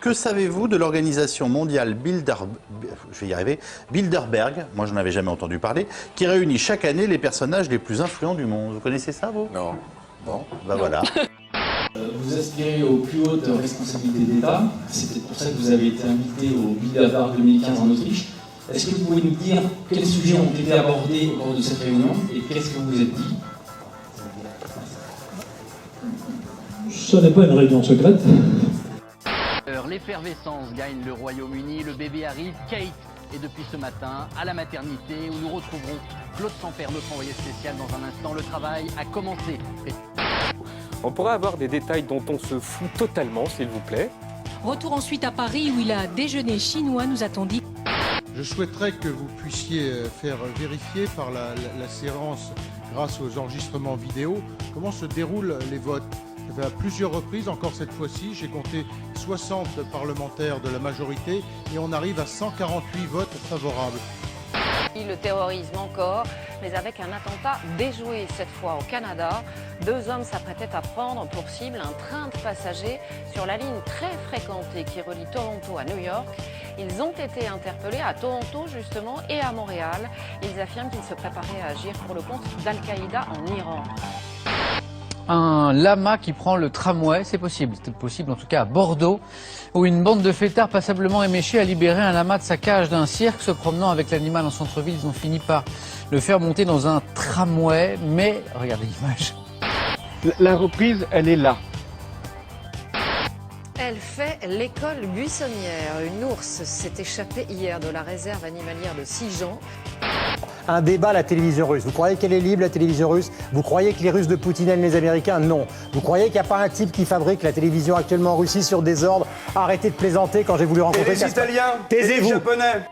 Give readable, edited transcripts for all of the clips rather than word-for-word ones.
Que savez-vous de l'organisation mondiale Bilderberg, moi je n'en avais jamais entendu parler, qui réunit chaque année les personnages les plus influents du monde? Vous connaissez ça, vous? Non. Bon, ben voilà. Vous aspirez aux plus hautes responsabilités d'État. C'est peut-être pour ça que vous avez été invité au Bilderberg 2015 en Autriche. Est-ce que vous pouvez nous dire quels sujets ont été abordés au cours de cette réunion et qu'est-ce que vous vous êtes dit? Ce n'est pas une réunion secrète. L'effervescence gagne le Royaume-Uni, le bébé arrive, Kate est depuis ce matin à la maternité où nous retrouverons Claude Samper, notre envoyé spécial dans un instant. Le travail a commencé. On pourrait avoir des détails dont on se fout totalement, s'il vous plaît. Retour ensuite à Paris où il a déjeuné chinois, nous a-t-on dit. Je souhaiterais que vous puissiez faire vérifier par la séance, grâce aux enregistrements vidéo, comment se déroulent les votes. À plusieurs reprises, encore cette fois-ci, j'ai compté 60 parlementaires de la majorité et on arrive à 148 votes favorables. Le terrorisme encore, mais avec un attentat déjoué cette fois au Canada. 2 hommes s'apprêtaient à prendre pour cible un train de passagers sur la ligne très fréquentée qui relie Toronto à New York. Ils ont été interpellés à Toronto justement et à Montréal. Ils affirment qu'ils se préparaient à agir pour le compte d'Al-Qaïda en Iran. Un lama qui prend le tramway, c'est possible. C'était possible en tout cas à Bordeaux, où une bande de fêtards passablement éméchés a libéré un lama de sa cage d'un cirque. Se promenant avec l'animal en centre-ville, ils ont fini par le faire monter dans un tramway. Mais, regardez l'image. La reprise, elle est là. Elle fait l'école buissonnière. Une ours s'est échappée hier de la réserve animalière de Sijan. Un débat à la télévision russe. Vous croyez qu'elle est libre, la télévision russe? Vous croyez que les Russes de Poutine aiment les Américains? Non. Vous croyez qu'il n'y a pas un type qui fabrique la télévision actuellement en Russie sur des ordres? Arrêtez de plaisanter quand j'ai voulu rencontrer... Et les Italiens? Taisez-vous. Et les Japonais?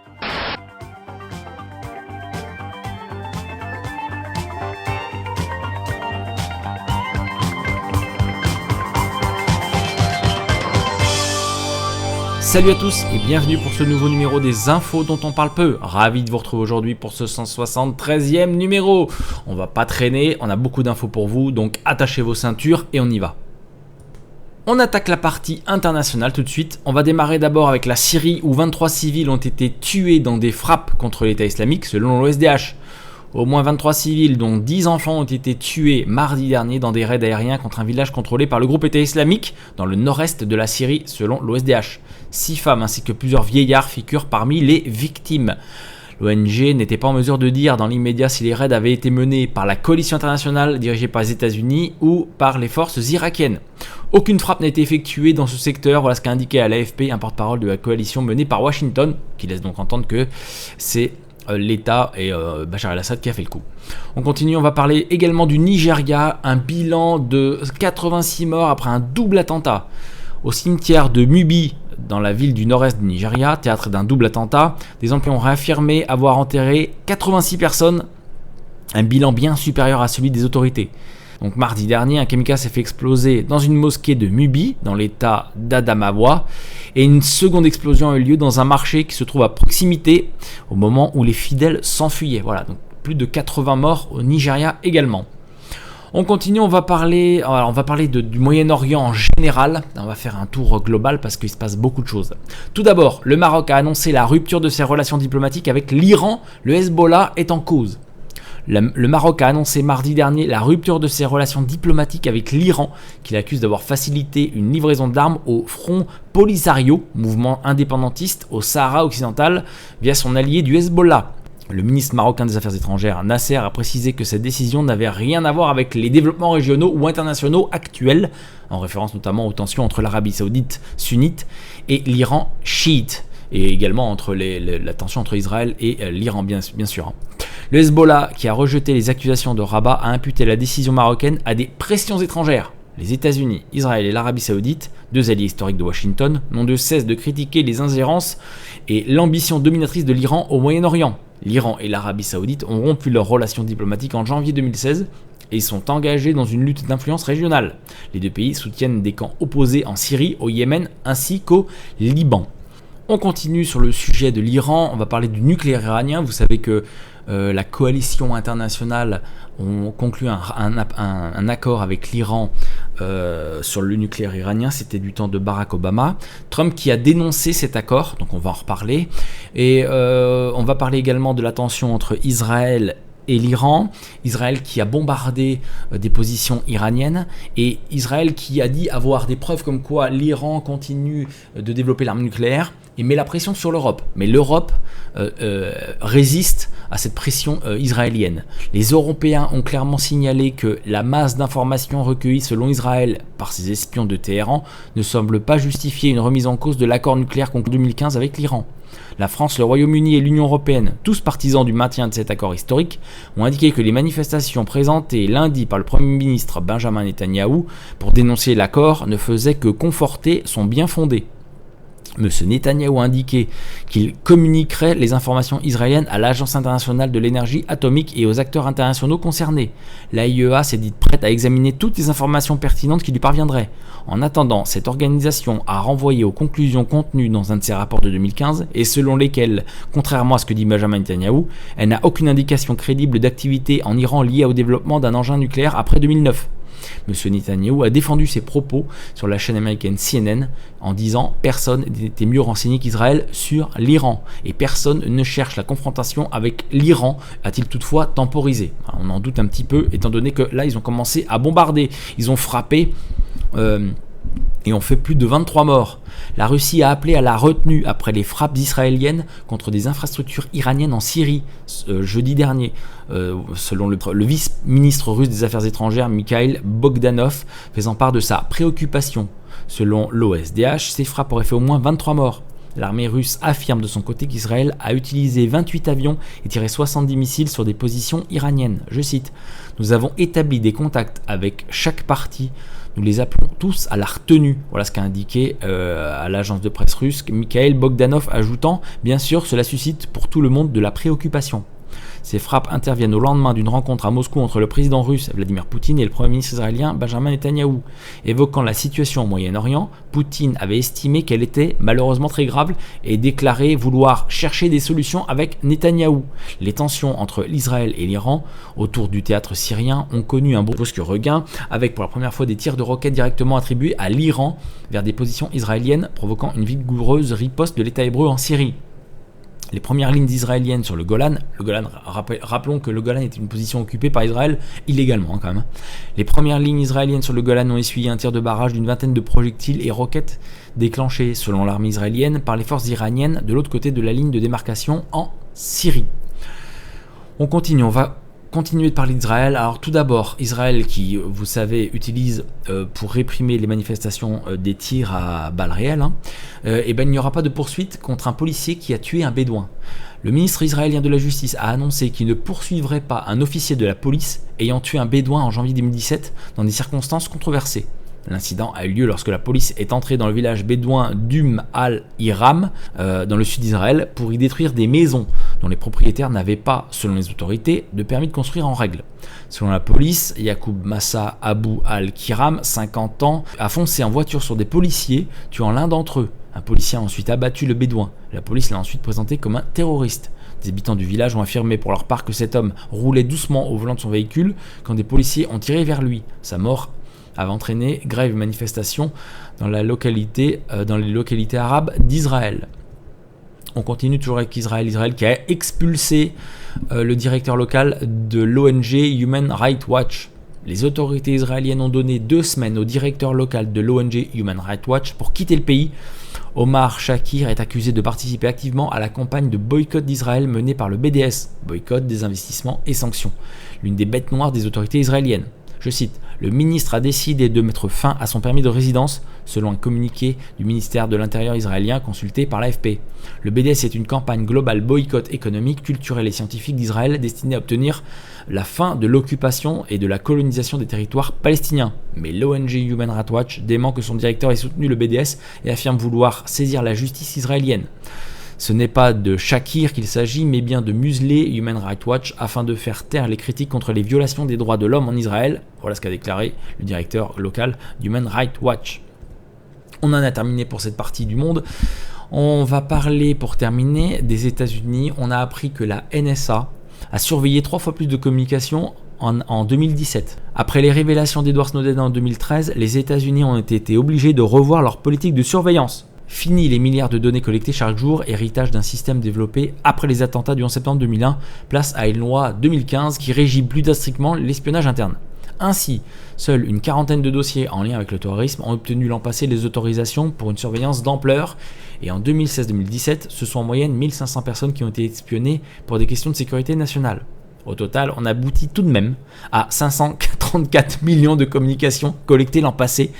Salut à tous et bienvenue pour ce nouveau numéro des infos dont on parle peu. Ravi de vous retrouver aujourd'hui pour ce 173e numéro. On va pas traîner, on a beaucoup d'infos pour vous, donc attachez vos ceintures et on y va. On attaque la partie internationale tout de suite. On va démarrer d'abord avec la Syrie où 23 civils ont été tués dans des frappes contre l'État islamique selon l'OSDH. Au moins 23 civils, dont 10 enfants, ont été tués mardi dernier dans des raids aériens contre un village contrôlé par le groupe État islamique dans le nord-est de la Syrie, selon l'OSDH. 6 femmes ainsi que plusieurs vieillards figurent parmi les victimes. L'ONG n'était pas en mesure de dire dans l'immédiat si les raids avaient été menés par la coalition internationale dirigée par les États-Unis ou par les forces irakiennes. Aucune frappe n'a été effectuée dans ce secteur, voilà ce qu'a indiqué à l'AFP un porte-parole de la coalition menée par Washington, qui laisse donc entendre que c'est l'État et Bachar el-Assad qui a fait le coup. On continue, on va parler également du Nigeria, un bilan de 86 morts après un double attentat. Au cimetière de Mubi, dans la ville du nord-est du Nigeria, théâtre d'un double attentat, des employés ont réaffirmé avoir enterré 86 personnes, un bilan bien supérieur à celui des autorités. Donc mardi dernier, un kamikaze s'est fait exploser dans une mosquée de Mubi, dans l'état d'Adamawa, et une seconde explosion a eu lieu dans un marché qui se trouve à proximité au moment où les fidèles s'enfuyaient. Voilà, donc plus de 80 morts au Nigeria également. On continue, on va parler du Moyen-Orient en général. On va faire un tour global parce qu'il se passe beaucoup de choses. Tout d'abord, le Maroc a annoncé la rupture de ses relations diplomatiques avec l'Iran. Le Hezbollah est en cause. Le Maroc a annoncé mardi dernier la rupture de ses relations diplomatiques avec l'Iran, qu'il accuse d'avoir facilité une livraison d'armes au Front Polisario, mouvement indépendantiste au Sahara occidental, via son allié du Hezbollah. Le ministre marocain des Affaires étrangères, Nasser, a précisé que cette décision n'avait rien à voir avec les développements régionaux ou internationaux actuels, en référence notamment aux tensions entre l'Arabie saoudite sunnite et l'Iran chiite, et également entre la tension entre Israël et l'Iran, bien sûr. Le Hezbollah, qui a rejeté les accusations de Rabat, a imputé la décision marocaine à des pressions étrangères. Les États-Unis, Israël et l'Arabie saoudite, deux alliés historiques de Washington, n'ont de cesse de critiquer les ingérences et l'ambition dominatrice de l'Iran au Moyen-Orient. L'Iran et l'Arabie saoudite ont rompu leurs relations diplomatiques en janvier 2016 et sont engagés dans une lutte d'influence régionale. Les deux pays soutiennent des camps opposés en Syrie, au Yémen ainsi qu'au Liban. On continue sur le sujet de l'Iran, on va parler du nucléaire iranien. Vous savez que la coalition internationale ont conclu un accord avec l'Iran sur le nucléaire iranien, c'était du temps de Barack Obama. Trump qui a dénoncé cet accord, donc on va en reparler. Et on va parler également de la tension entre Israël et l'Iran. Israël qui a bombardé des positions iraniennes, et Israël qui a dit avoir des preuves comme quoi l'Iran continue de développer l'arme nucléaire et met la pression sur l'Europe. Mais l'Europe résiste à cette pression israélienne. Les Européens ont clairement signalé que la masse d'informations recueillies selon Israël par ces espions de Téhéran ne semble pas justifier une remise en cause de l'accord nucléaire conclu en 2015 avec l'Iran. La France, le Royaume-Uni et l'Union européenne, tous partisans du maintien de cet accord historique, ont indiqué que les manifestations présentées lundi par le Premier ministre Benjamin Netanyahou pour dénoncer l'accord ne faisaient que conforter son bien fondé. M. Netanyahou a indiqué qu'il communiquerait les informations israéliennes à l'Agence internationale de l'énergie atomique et aux acteurs internationaux concernés. L'AIEA s'est dite prête à examiner toutes les informations pertinentes qui lui parviendraient. En attendant, cette organisation a renvoyé aux conclusions contenues dans un de ses rapports de 2015 et selon lesquelles, contrairement à ce que dit Benjamin Netanyahou, elle n'a aucune indication crédible d'activité en Iran liée au développement d'un engin nucléaire après 2009. M. Netanyahou a défendu ses propos sur la chaîne américaine CNN en disant « Personne n'était mieux renseigné qu'Israël sur l'Iran et personne ne cherche la confrontation avec l'Iran », a-t-il toutefois temporisé. On en doute un petit peu étant donné que là ils ont commencé à bombarder, ils ont frappé et ont fait plus de 23 morts. La Russie a appelé à la retenue après les frappes israéliennes contre des infrastructures iraniennes en Syrie jeudi dernier. Selon le vice-ministre russe des Affaires étrangères Mikhail Bogdanov, faisant part de sa préoccupation. Selon l'OSDH, ces frappes auraient fait au moins 23 morts. L'armée russe affirme de son côté qu'Israël a utilisé 28 avions et tiré 70 missiles sur des positions iraniennes. Je cite « Nous avons établi des contacts avec chaque partie. Nous les appelons tous à la retenue ». Voilà ce qu'a indiqué à l'agence de presse russe Mikhail Bogdanov, ajoutant « Bien sûr, cela suscite pour tout le monde de la préoccupation ». Ces frappes interviennent au lendemain d'une rencontre à Moscou entre le président russe Vladimir Poutine et le premier ministre israélien Benjamin Netanyahou. Évoquant la situation au Moyen-Orient, Poutine avait estimé qu'elle était malheureusement très grave et déclaré vouloir chercher des solutions avec Netanyahou. Les tensions entre l'Israël et l'Iran autour du théâtre syrien ont connu un brusque regain, avec pour la première fois des tirs de roquettes directement attribués à l'Iran vers des positions israéliennes, provoquant une vigoureuse riposte de l'État hébreu en Syrie. Les premières lignes israéliennes sur le Golan, rappelons que le Golan est une position occupée par Israël illégalement quand même. Les premières lignes israéliennes sur le Golan ont essuyé un tir de barrage d'une vingtaine de projectiles et roquettes déclenchés, selon l'armée israélienne, par les forces iraniennes de l'autre côté de la ligne de démarcation en Syrie. On continue, on va continuer de parler d'Israël. Alors tout d'abord, Israël qui, vous savez, utilise pour réprimer les manifestations des tirs à balles réelles, il n'y aura pas de poursuite contre un policier qui a tué un bédouin. Le ministre israélien de la Justice a annoncé qu'il ne poursuivrait pas un officier de la police ayant tué un bédouin en janvier 2017 dans des circonstances controversées. L'incident a eu lieu lorsque la police est entrée dans le village bédouin d'Umm al-Hiram, dans le sud d'Israël, pour y détruire des maisons dont les propriétaires n'avaient pas, selon les autorités, de permis de construire en règle. Selon la police, Yacoub Massa Abu al-Kiram, 50 ans, a foncé en voiture sur des policiers, tuant l'un d'entre eux. Un policier a ensuite abattu le bédouin. La police l'a ensuite présenté comme un terroriste. Des habitants du village ont affirmé pour leur part que cet homme roulait doucement au volant de son véhicule quand des policiers ont tiré vers lui. Sa mort avait entraîné grève et manifestation dans les localités arabes d'Israël. On continue toujours avec Israël qui a expulsé le directeur local de l'ONG Human Rights Watch. Les autorités israéliennes ont donné 2 semaines au directeur local de l'ONG Human Rights Watch pour quitter le pays. Omar Shakir est accusé de participer activement à la campagne de boycott d'Israël menée par le BDS, boycott des investissements et sanctions, l'une des bêtes noires des autorités israéliennes. Je cite, « Le ministre a décidé de mettre fin à son permis de résidence, selon un communiqué du ministère de l'Intérieur israélien consulté par l'AFP. Le BDS est une campagne globale boycott économique, culturelle et scientifique d'Israël destinée à obtenir la fin de l'occupation et de la colonisation des territoires palestiniens. Mais l'ONG Human Rights Watch dément que son directeur ait soutenu le BDS et affirme vouloir saisir la justice israélienne. Ce n'est pas de Shakir qu'il s'agit, mais bien de museler Human Rights Watch afin de faire taire les critiques contre les violations des droits de l'homme en Israël. Voilà ce qu'a déclaré le directeur local d'Human Rights Watch. On en a terminé pour cette partie du monde. On va parler, pour terminer, des États-Unis. On a appris que la NSA a surveillé 3 fois plus de communications en 2017. Après les révélations d'Edward Snowden en 2013, les États-Unis ont été obligés de revoir leur politique de surveillance. Fini les milliards de données collectées chaque jour, héritage d'un système développé après les attentats du 11 septembre 2001, place à une loi 2015 qui régit plus strictement l'espionnage interne. Ainsi, seule une quarantaine de dossiers en lien avec le terrorisme ont obtenu l'an passé les autorisations pour une surveillance d'ampleur, et en 2016-2017, ce sont en moyenne 1500 personnes qui ont été espionnées pour des questions de sécurité nationale. Au total, on aboutit tout de même à 534 millions de communications collectées l'an passé,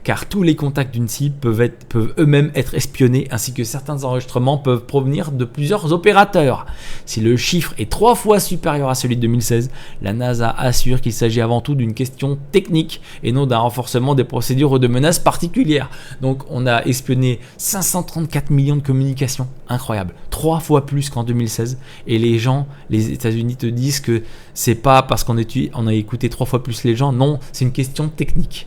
car tous les contacts d'une cible peuvent eux-mêmes être espionnés, ainsi que certains enregistrements peuvent provenir de plusieurs opérateurs. Si le chiffre est 3 fois supérieur à celui de 2016, la NASA assure qu'il s'agit avant tout d'une question technique et non d'un renforcement des procédures ou de menaces particulières. Donc on a espionné 534 millions de communications, incroyable, 3 fois plus qu'en 2016, et les États-Unis te disent que c'est pas parce qu'on a écouté 3 fois plus les gens, non, c'est une question technique.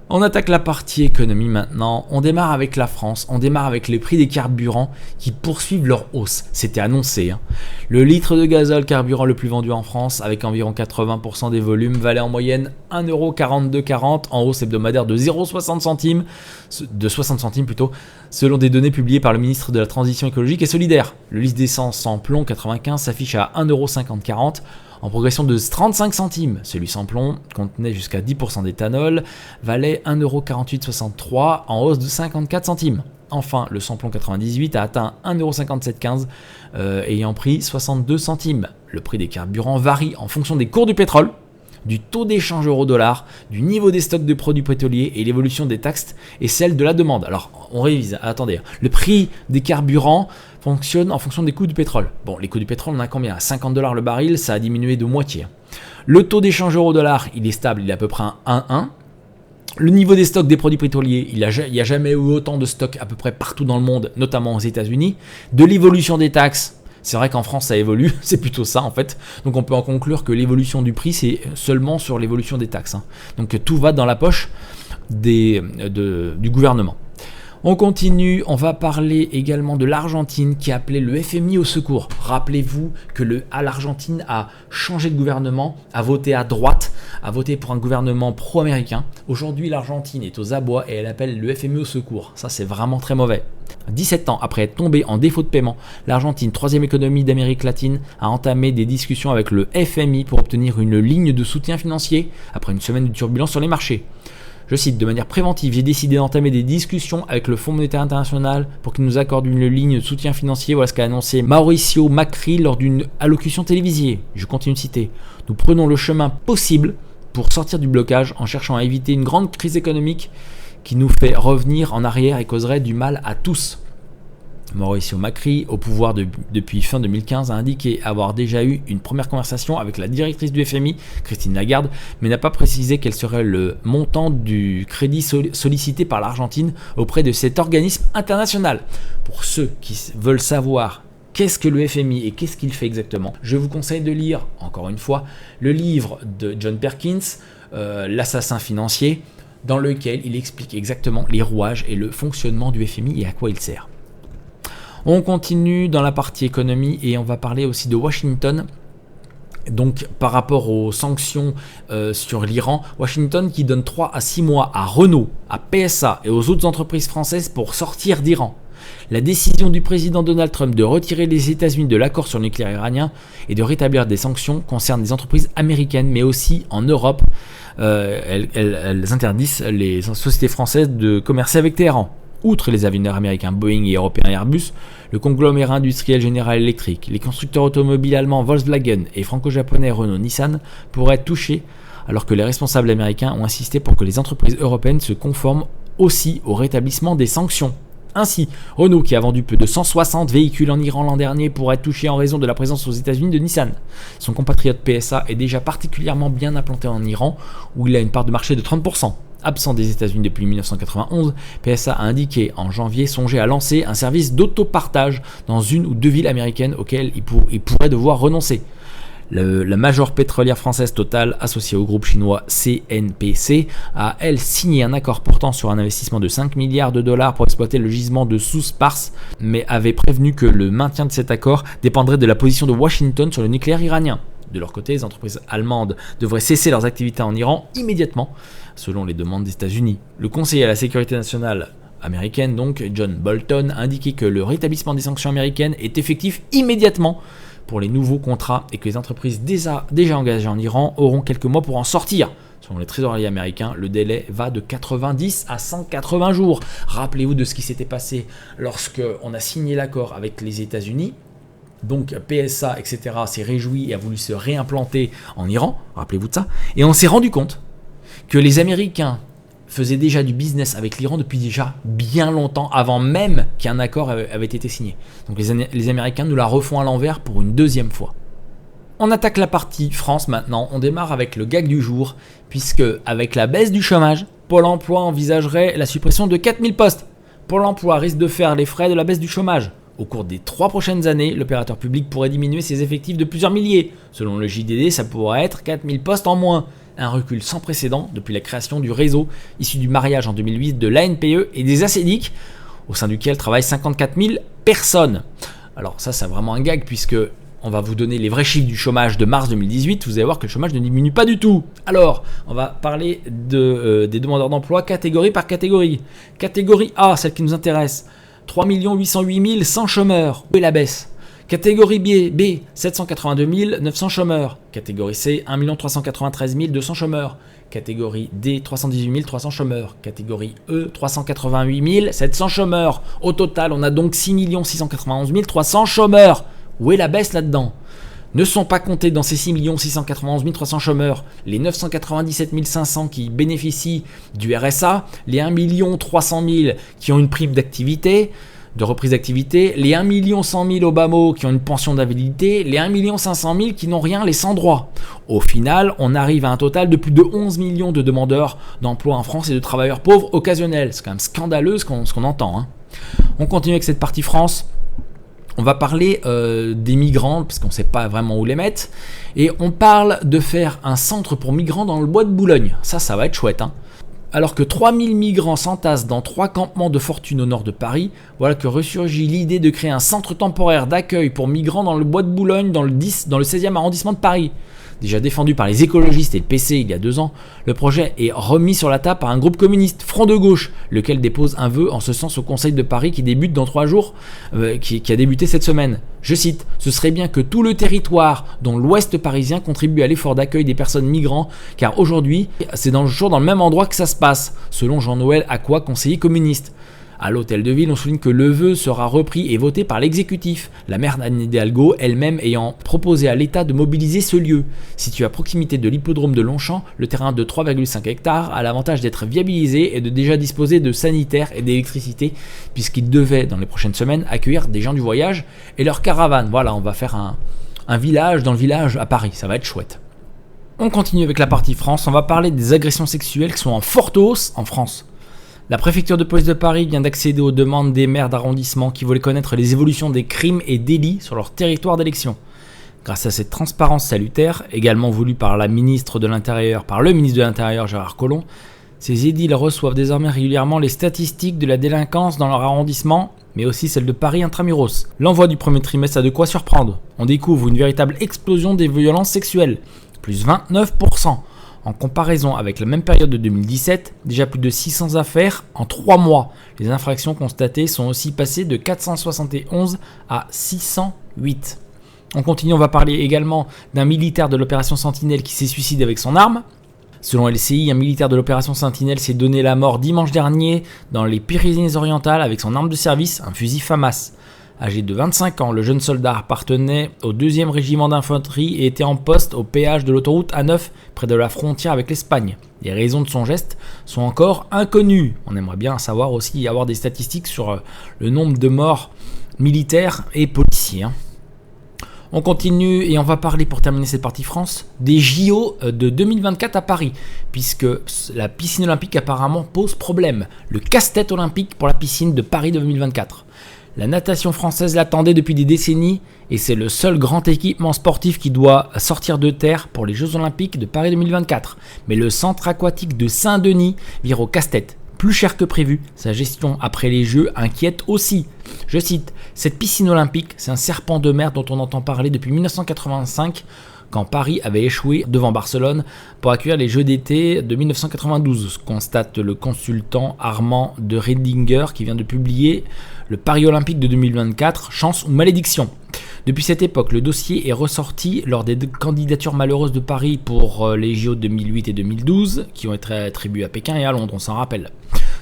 On attaque la partie économie maintenant. On démarre avec la France, on démarre avec les prix des carburants qui poursuivent leur hausse. C'était annoncé. Le litre de gazole carburant le plus vendu en France, avec environ 80% des volumes, valait en moyenne 1,4240 €, en hausse hebdomadaire de 60 centimes plutôt, selon des données publiées par le ministre de la Transition écologique et solidaire. Le litre d'essence sans plomb 95 s'affiche à 1,5040 €. En progression de 35 centimes, celui sans plomb contenait jusqu'à 10% d'éthanol, valait 1,4863 €, en hausse de 54 centimes. Enfin, le sans plomb 98 a atteint 1,5715 €, ayant pris 62 centimes. Le prix des carburants varie en fonction des cours du pétrole, du taux d'échange euro-dollar, du niveau des stocks de produits pétroliers et l'évolution des taxes et celle de la demande. Alors, on révise, attendez, le prix des carburants fonctionne en fonction des coûts du pétrole. Bon, les coûts du pétrole, on a combien ? 50 $ le baril, ça a diminué de moitié. Le taux d'échange euro-dollar, il est stable, il est à peu près à 1,1. Le niveau des stocks des produits pétroliers, il n'y a jamais eu autant de stocks à peu près partout dans le monde, notamment aux États-Unis. De l'évolution des taxes, c'est vrai qu'en France ça évolue, c'est plutôt ça en fait. Donc on peut en conclure que l'évolution du prix, c'est seulement sur l'évolution des taxes. Donc tout va dans la poche du gouvernement. On continue, on va parler également de l'Argentine qui a appelé le FMI au secours. Rappelez-vous que l'Argentine a changé de gouvernement, a voté à droite, a voté pour un gouvernement pro-américain. Aujourd'hui, l'Argentine est aux abois et elle appelle le FMI au secours. Ça, c'est vraiment très mauvais. 17 ans après être tombée en défaut de paiement, l'Argentine, troisième économie d'Amérique latine, a entamé des discussions avec le FMI pour obtenir une ligne de soutien financier après une semaine de turbulence sur les marchés. Je cite, de manière préventive, j'ai décidé d'entamer des discussions avec le Fonds monétaire international pour qu'il nous accorde une ligne de soutien financier. Voilà ce qu'a annoncé Mauricio Macri lors d'une allocution télévisée. Je continue de citer. Nous prenons le chemin possible pour sortir du blocage en cherchant à éviter une grande crise économique qui nous fait revenir en arrière et causerait du mal à tous. Mauricio Macri, au pouvoir depuis fin 2015, a indiqué avoir déjà eu une première conversation avec la directrice du FMI, Christine Lagarde, mais n'a pas précisé quel serait le montant du crédit sollicité par l'Argentine auprès de cet organisme international. Pour ceux qui veulent savoir qu'est-ce que le FMI et qu'est-ce qu'il fait exactement, je vous conseille de lire, encore une fois, le livre de John Perkins, L'assassin financier, dans lequel il explique exactement les rouages et le fonctionnement du FMI et à quoi il sert. On continue dans la partie économie et on va parler aussi de Washington. Donc par rapport aux sanctions sur l'Iran, Washington qui donne 3 à 6 mois à Renault, à PSA et aux autres entreprises françaises pour sortir d'Iran. La décision du président Donald Trump de retirer les États-Unis de l'accord sur le nucléaire iranien et de rétablir des sanctions concerne des entreprises américaines mais aussi en Europe. Elles interdisent les sociétés françaises de commercer avec Téhéran. Outre les avionneurs américains Boeing et européens Airbus, le conglomérat industriel General Electric, les constructeurs automobiles allemands Volkswagen et franco-japonais Renault-Nissan pourraient être touchés, alors que les responsables américains ont insisté pour que les entreprises européennes se conforment aussi au rétablissement des sanctions. Ainsi, Renault, qui a vendu plus de 160 véhicules en Iran l'an dernier, pourrait être touché en raison de la présence aux États-Unis de Nissan. Son compatriote PSA est déjà particulièrement bien implanté en Iran, où il a une part de marché de 30%. Absent des États-Unis depuis 1991, PSA a indiqué en janvier songer à lancer un service d'autopartage dans une ou deux villes américaines auxquelles il pourrait devoir renoncer. La major pétrolière française Total, associée au groupe chinois CNPC, a elle signé un accord portant sur un investissement de 5 milliards de dollars pour exploiter le gisement de Sousse-Pars, mais avait prévenu que le maintien de cet accord dépendrait de la position de Washington sur le nucléaire iranien. De leur côté, les entreprises allemandes devraient cesser leurs activités en Iran immédiatement, selon les demandes des États-Unis. Le conseiller à la sécurité nationale américaine, donc John Bolton, a indiqué que le rétablissement des sanctions américaines est effectif immédiatement pour les nouveaux contrats et que les entreprises déjà engagées en Iran auront quelques mois pour en sortir. Selon les trésoriers américains, le délai va de 90 à 180 jours. Rappelez-vous de ce qui s'était passé lorsqu'on a signé l'accord avec les États-Unis. Donc PSA, etc. s'est réjoui et a voulu se réimplanter en Iran. Rappelez-vous de ça. Et on s'est rendu compte que les Américains faisaient déjà du business avec l'Iran depuis déjà bien longtemps, avant même qu'un accord avait été signé. Donc les Américains nous la refont à l'envers pour une deuxième fois. On attaque la partie France maintenant, on démarre avec le gag du jour, puisque avec la baisse du chômage, Pôle emploi envisagerait la suppression de 4000 postes. Pôle emploi risque de faire les frais de la baisse du chômage. Au cours des 3 prochaines années, l'opérateur public pourrait diminuer ses effectifs de plusieurs milliers. Selon le JDD, ça pourrait être 4000 postes en moins. Un recul sans précédent depuis la création du réseau, issu du mariage en 2008 de l'ANPE et des ACEDIC, au sein duquel travaillent 54 000 personnes. Alors ça, c'est vraiment un gag, puisque on va vous donner les vrais chiffres du chômage de mars 2018, vous allez voir que le chômage ne diminue pas du tout. Alors, on va parler des demandeurs d'emploi catégorie par catégorie. Catégorie A, celle qui nous intéresse, 3 808 100 chômeurs. Où est la baisse ? Catégorie B, 782 900 chômeurs. Catégorie C, 1 393 200 chômeurs. Catégorie D, 318 300 chômeurs. Catégorie E, 388 700 chômeurs. Au total, on a donc 6 691 300 chômeurs. Où est la baisse là-dedans ? Ne sont pas comptés dans ces 6 691 300 chômeurs les 997 500 qui bénéficient du RSA, les 1 300 000 qui ont une prime d'activité, de reprise d'activité, les 1 100 000 au bas mot qui ont une pension d'invalidité, les 1 500 000 qui n'ont rien, les sans droit. Au final, on arrive à un total de plus de 11 millions de demandeurs d'emploi en France et de travailleurs pauvres occasionnels. C'est quand même scandaleux ce qu'on entend. Hein. On continue avec cette partie France. On va parler des migrants, parce qu'on ne sait pas vraiment où les mettre. Et on parle de faire un centre pour migrants dans le bois de Boulogne. Ça va être chouette. Hein. Alors que 3000 migrants s'entassent dans 3 campements de fortune au nord de Paris, voilà que ressurgit l'idée de créer un centre temporaire d'accueil pour migrants dans le bois de Boulogne, dans le 16e arrondissement de Paris. Déjà défendu par les écologistes et le PC il y a 2 ans, le projet est remis sur la table par un groupe communiste, Front de Gauche, lequel dépose un vœu en ce sens au Conseil de Paris qui débute dans 3 jours, qui a débuté cette semaine. Je cite, « Ce serait bien que tout le territoire, dont l'ouest parisien, contribue à l'effort d'accueil des personnes migrants, car aujourd'hui, c'est toujours dans le même endroit que ça se passe, selon Jean-Noël Aqua, conseiller communiste. » À l'hôtel de ville, on souligne que le vœu sera repris et voté par l'exécutif, la maire d'Anne Hidalgo elle-même ayant proposé à l'État de mobiliser ce lieu. Situé à proximité de l'hippodrome de Longchamp, le terrain de 3,5 hectares a l'avantage d'être viabilisé et de déjà disposer de sanitaires et d'électricité, puisqu'il devait, dans les prochaines semaines, accueillir des gens du voyage et leurs caravanes. Voilà, on va faire un village dans le village à Paris, ça va être chouette. On continue avec la partie France, on va parler des agressions sexuelles qui sont en forte hausse en France. La préfecture de police de Paris vient d'accéder aux demandes des maires d'arrondissement qui voulaient connaître les évolutions des crimes et délits sur leur territoire d'élection. Grâce à cette transparence salutaire, également voulue par le ministre de l'Intérieur Gérard Collomb, ces édiles reçoivent désormais régulièrement les statistiques de la délinquance dans leur arrondissement, mais aussi celles de Paris intramuros. L'envoi du premier trimestre a de quoi surprendre. On découvre une véritable explosion des violences sexuelles, plus 29%. En comparaison avec la même période de 2017, déjà plus de 600 affaires en 3 mois. Les infractions constatées sont aussi passées de 471 à 608. On continue, on va parler également d'un militaire de l'opération Sentinelle qui s'est suicidé avec son arme. Selon LCI, un militaire de l'opération Sentinelle s'est donné la mort dimanche dernier dans les Pyrénées-Orientales avec son arme de service, un fusil FAMAS. Âgé de 25 ans, le jeune soldat appartenait au 2e régiment d'infanterie et était en poste au péage de l'autoroute A9 près de la frontière avec l'Espagne. Les raisons de son geste sont encore inconnues. On aimerait bien savoir aussi avoir des statistiques sur le nombre de morts militaires et policiers. On continue et on va parler, pour terminer cette partie France, des JO de 2024 à Paris, puisque la piscine olympique apparemment pose problème. Le casse-tête olympique pour la piscine de Paris 2024. La natation française l'attendait depuis des décennies et c'est le seul grand équipement sportif qui doit sortir de terre pour les Jeux Olympiques de Paris 2024. Mais le centre aquatique de Saint-Denis vire au casse-tête. Plus cher que prévu, sa gestion après les Jeux inquiète aussi. Je cite, « Cette piscine olympique, c'est un serpent de mer dont on entend parler depuis 1985 quand Paris avait échoué devant Barcelone pour accueillir les Jeux d'été de 1992, constate le consultant Armand de Redinger qui vient de publier le Paris Olympique de 2024, chance ou malédiction. Depuis cette époque, le dossier est ressorti lors des candidatures malheureuses de Paris pour les JO 2008 et 2012, qui ont été attribués à Pékin et à Londres, on s'en rappelle.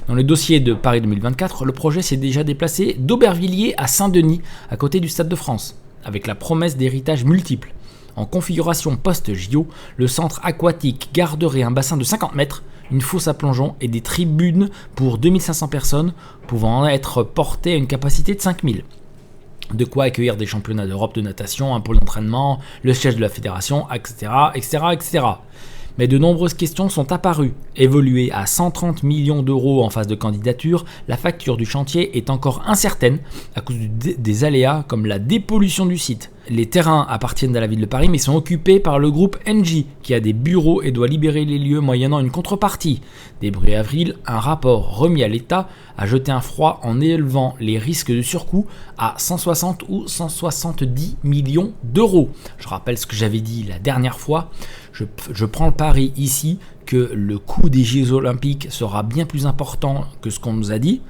Dans le dossier de Paris 2024, le projet s'est déjà déplacé d'Aubervilliers à Saint-Denis, à côté du Stade de France, avec la promesse d'héritage multiple. En configuration post-JO, le centre aquatique garderait un bassin de 50 mètres, une fosse à plongeon et des tribunes pour 2500 personnes, pouvant être portées à une capacité de 5000. De quoi accueillir des championnats d'Europe de natation, un pôle d'entraînement, le siège de la fédération, etc., etc., etc. Mais de nombreuses questions sont apparues. Évoluée à 130 millions d'euros en phase de candidature, la facture du chantier est encore incertaine à cause des aléas comme la dépollution du site. Les terrains appartiennent à la ville de Paris mais sont occupés par le groupe Engie qui a des bureaux et doit libérer les lieux moyennant une contrepartie. Début avril, un rapport remis à l'État a jeté un froid en élevant les risques de surcoût à 160 ou 170 millions d'euros. Je rappelle ce que j'avais dit la dernière fois. Je prends le pari ici que le coût des Jeux Olympiques sera bien plus important que ce qu'on nous a dit.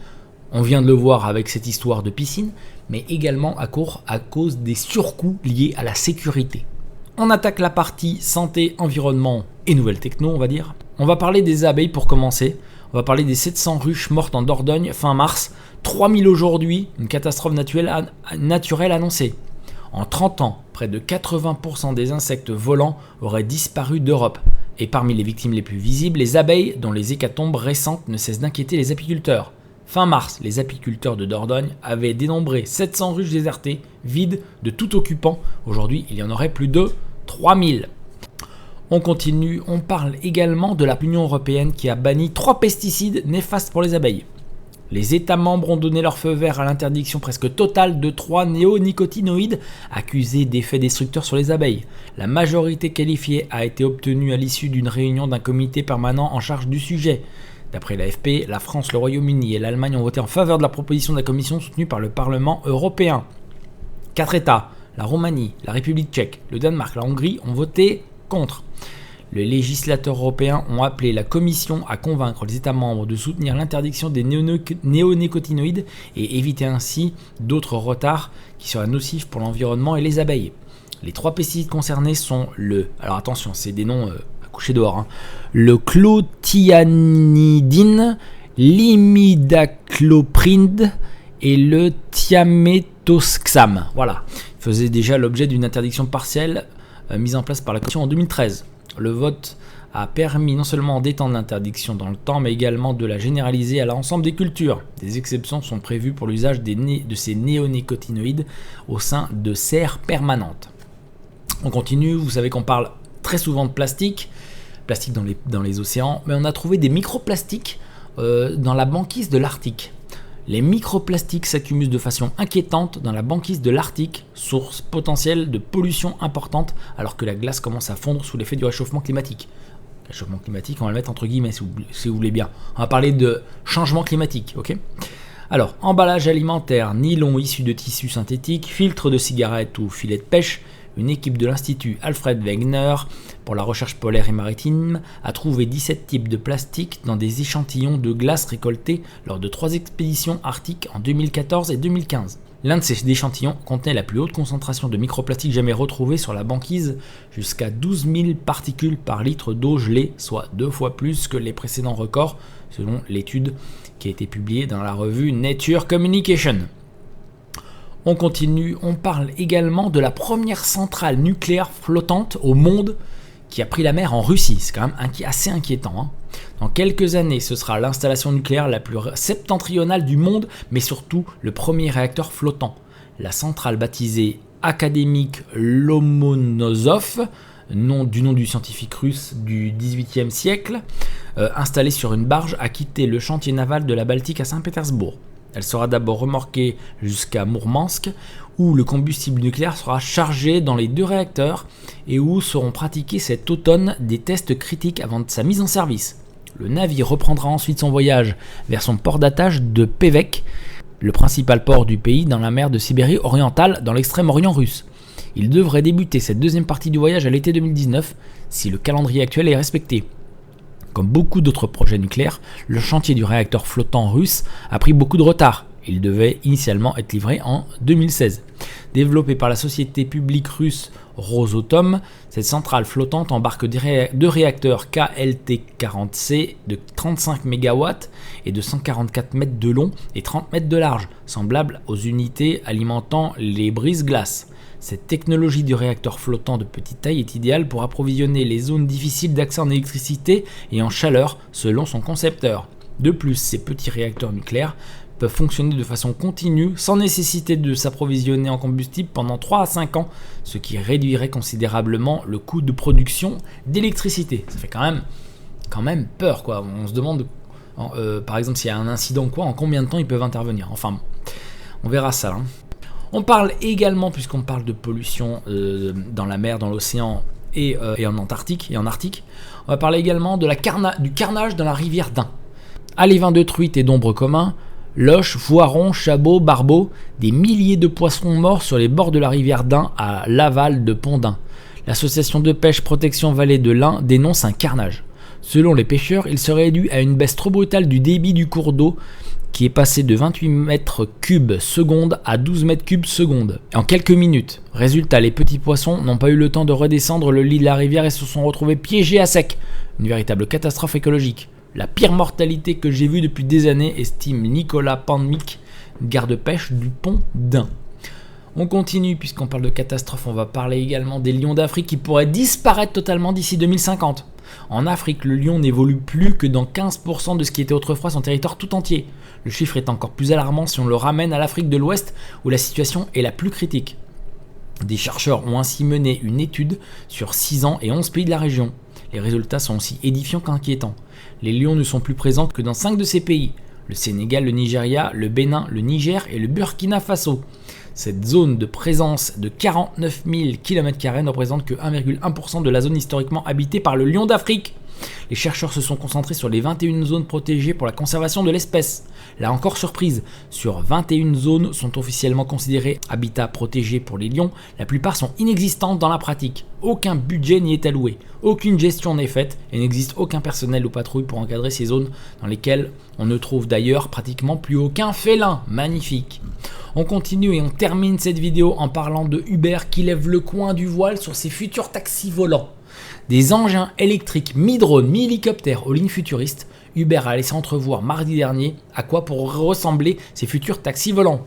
On vient de le voir avec cette histoire de piscine, mais également à cause des surcoûts liés à la sécurité. On attaque la partie santé, environnement et nouvelles techno, on va dire. On va parler des abeilles pour commencer. On va parler des 700 ruches mortes en Dordogne fin mars, 3000 aujourd'hui, une catastrophe naturelle annoncée. En 30 ans, près de 80% des insectes volants auraient disparu d'Europe. Et parmi les victimes les plus visibles, les abeilles dont les hécatombes récentes ne cessent d'inquiéter les apiculteurs. Fin mars, les apiculteurs de Dordogne avaient dénombré 700 ruches désertées, vides de tout occupant. Aujourd'hui, il y en aurait plus de 3000. On continue, on parle également de l'Union européenne qui a banni 3 pesticides néfastes pour les abeilles. Les États membres ont donné leur feu vert à l'interdiction presque totale de 3 néonicotinoïdes accusés d'effets destructeurs sur les abeilles. La majorité qualifiée a été obtenue à l'issue d'une réunion d'un comité permanent en charge du sujet. D'après l'AFP, la France, le Royaume-Uni et l'Allemagne ont voté en faveur de la proposition de la Commission soutenue par le Parlement européen. 4 États, la Roumanie, la République tchèque, le Danemark, la Hongrie, ont voté contre. Les législateurs européens ont appelé la Commission à convaincre les États membres de soutenir l'interdiction des néonicotinoïdes et éviter ainsi d'autres retards qui seraient nocifs pour l'environnement et les abeilles. Les 3 pesticides concernés sont alors attention, c'est des noms à coucher dehors, hein, le clothianidine, l'imidaclopride et le thiamethoxam. Voilà, ils faisaient déjà l'objet d'une interdiction partielle mise en place par la Commission en 2013. Le vote a permis non seulement d'étendre l'interdiction dans le temps, mais également de la généraliser à l'ensemble des cultures. Des exceptions sont prévues pour l'usage de ces néonicotinoïdes au sein de serres permanentes. On continue, vous savez qu'on parle très souvent de plastique dans les océans, mais on a trouvé des microplastiques dans la banquise de l'Arctique. Les microplastiques s'accumulent de façon inquiétante dans la banquise de l'Arctique, source potentielle de pollution importante alors que la glace commence à fondre sous l'effet du réchauffement climatique. Réchauffement climatique, on va le mettre entre guillemets si vous voulez bien. On va parler de changement climatique, ok ? Alors, emballage alimentaire, nylon issu de tissus synthétiques, filtre de cigarette ou filet de pêche, une équipe de l'Institut Alfred Wegener pour la recherche polaire et maritime a trouvé 17 types de plastique dans des échantillons de glace récoltés lors de 3 expéditions arctiques en 2014 et 2015. L'un de ces échantillons contenait la plus haute concentration de microplastiques jamais retrouvée sur la banquise, jusqu'à 12 000 particules par litre d'eau gelée, soit 2 fois plus que les précédents records, selon l'étude qui a été publiée dans la revue Nature Communication. On continue, on parle également de la première centrale nucléaire flottante au monde qui a pris la mer en Russie. C'est quand même assez inquiétant, hein. Dans quelques années, ce sera l'installation nucléaire la plus septentrionale du monde, mais surtout le premier réacteur flottant. La centrale baptisée Académique Lomonosov, du nom du scientifique russe du XVIIIe siècle, installée sur une barge, a quitté le chantier naval de la Baltique à Saint-Pétersbourg. Elle sera d'abord remorquée jusqu'à Mourmansk, où le combustible nucléaire sera chargé dans les 2 réacteurs et où seront pratiqués cet automne des tests critiques avant sa mise en service. Le navire reprendra ensuite son voyage vers son port d'attache de Pévek, le principal port du pays dans la mer de Sibérie orientale dans l'extrême-orient russe. Il devrait débuter cette deuxième partie du voyage à l'été 2019 si le calendrier actuel est respecté. Comme beaucoup d'autres projets nucléaires, le chantier du réacteur flottant russe a pris beaucoup de retard. Il devait initialement être livré en 2016. Développé par la société publique russe Rosatom, cette centrale flottante embarque 2 réacteurs KLT-40C de 35 MW et de 144 mètres de long et 30 mètres de large, semblables aux unités alimentant les brise-glaces. Cette technologie du réacteur flottant de petite taille est idéale pour approvisionner les zones difficiles d'accès en électricité et en chaleur selon son concepteur. De plus, ces petits réacteurs nucléaires peuvent fonctionner de façon continue sans nécessité de s'approvisionner en combustible pendant 3 à 5 ans, ce qui réduirait considérablement le coût de production d'électricité. Ça fait quand même peur, quoi. On se demande, par exemple, s'il y a un incident quoi, en combien de temps ils peuvent intervenir. Enfin, on verra ça. On parle également, puisqu'on parle de pollution dans la mer, dans l'océan et en Antarctique, on va parler également de du carnage dans la rivière d'Ain. Alévins de truites et d'ombres communs, loches, voirons, chabots, barbeaux, des milliers de poissons morts sur les bords de la rivière d'Ain à l'aval de Pont-d'Ain. L'association de pêche Protection Vallée de l'Ain dénonce un carnage. Selon les pêcheurs, il serait dû à une baisse trop brutale du débit du cours d'eau qui est passé de 28 mètres cubes seconde à 12 mètres cubes seconde en quelques minutes. Résultat, les petits poissons n'ont pas eu le temps de redescendre le lit de la rivière et se sont retrouvés piégés à sec. Une véritable catastrophe écologique. La pire mortalité que j'ai vue depuis des années, estime Nicolas Pandmic, garde-pêche du pont d'Ain. On continue, puisqu'on parle de catastrophe, on va parler également des lions d'Afrique qui pourraient disparaître totalement d'ici 2050. En Afrique, le lion n'évolue plus que dans 15% de ce qui était autrefois son territoire tout entier. Le chiffre est encore plus alarmant si on le ramène à l'Afrique de l'Ouest où la situation est la plus critique. Des chercheurs ont ainsi mené une étude sur 6 ans et 11 pays de la région. Les résultats sont aussi édifiants qu'inquiétants. Les lions ne sont plus présents que dans 5 de ces pays. Le Sénégal, le Nigeria, le Bénin, le Niger et le Burkina Faso. Cette zone de présence de 49 000 km² ne représente que 1,1% de la zone historiquement habitée par le lion d'Afrique. Les chercheurs se sont concentrés sur les 21 zones protégées pour la conservation de l'espèce. Là encore surprise, sur 21 zones sont officiellement considérées habitats protégés pour les lions, la plupart sont inexistantes dans la pratique. Aucun budget n'y est alloué, aucune gestion n'est faite et n'existe aucun personnel ou patrouille pour encadrer ces zones dans lesquelles on ne trouve d'ailleurs pratiquement plus aucun félin. Magnifique. On continue et on termine cette vidéo en parlant de Uber qui lève le coin du voile sur ses futurs taxis volants. Des engins électriques mi-drone, mi-hélicoptère aux lignes futuristes, Uber a laissé entrevoir mardi dernier à quoi pourraient ressembler ses futurs taxis volants.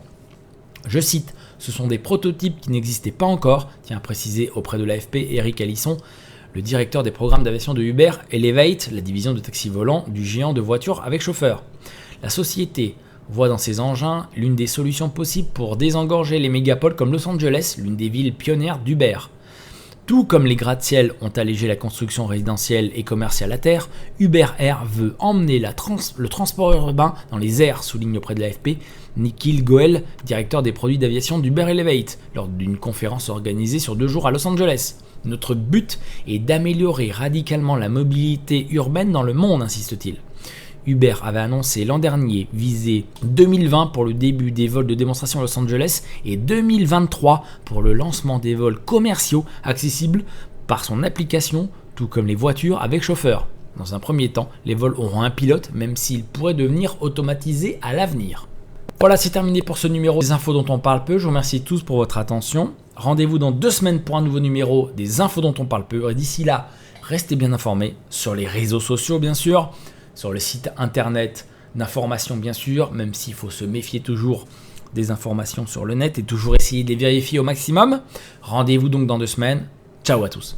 Je cite, ce sont des prototypes qui n'existaient pas encore, tient à préciser auprès de l'AFP Eric Alisson, le directeur des programmes d'aviation de Uber, Elevate, la division de taxis volants du géant de voitures avec chauffeur. La société voit dans ces engins l'une des solutions possibles pour désengorger les mégapoles comme Los Angeles, l'une des villes pionnières d'Uber. Tout comme les gratte-ciel ont allégé la construction résidentielle et commerciale à terre, Uber Air veut emmener le transport urbain dans les airs, souligne auprès de l'AFP Nikhil Goel, directeur des produits d'aviation d'Uber Elevate, lors d'une conférence organisée sur 2 jours à Los Angeles. Notre but est d'améliorer radicalement la mobilité urbaine dans le monde, insiste-t-il. Uber avait annoncé l'an dernier viser 2020 pour le début des vols de démonstration à Los Angeles et 2023 pour le lancement des vols commerciaux accessibles par son application, tout comme les voitures avec chauffeur. Dans un premier temps, les vols auront un pilote, même s'ils pourraient devenir automatisés à l'avenir. Voilà, c'est terminé pour ce numéro des infos dont on parle peu. Je vous remercie tous pour votre attention. Rendez-vous dans 2 semaines pour un nouveau numéro des infos dont on parle peu. Et d'ici là, restez bien informés sur les réseaux sociaux, bien sûr, sur le site internet d'information, bien sûr, même s'il faut se méfier toujours des informations sur le net et toujours essayer de les vérifier au maximum. Rendez-vous donc dans 2 semaines. Ciao à tous.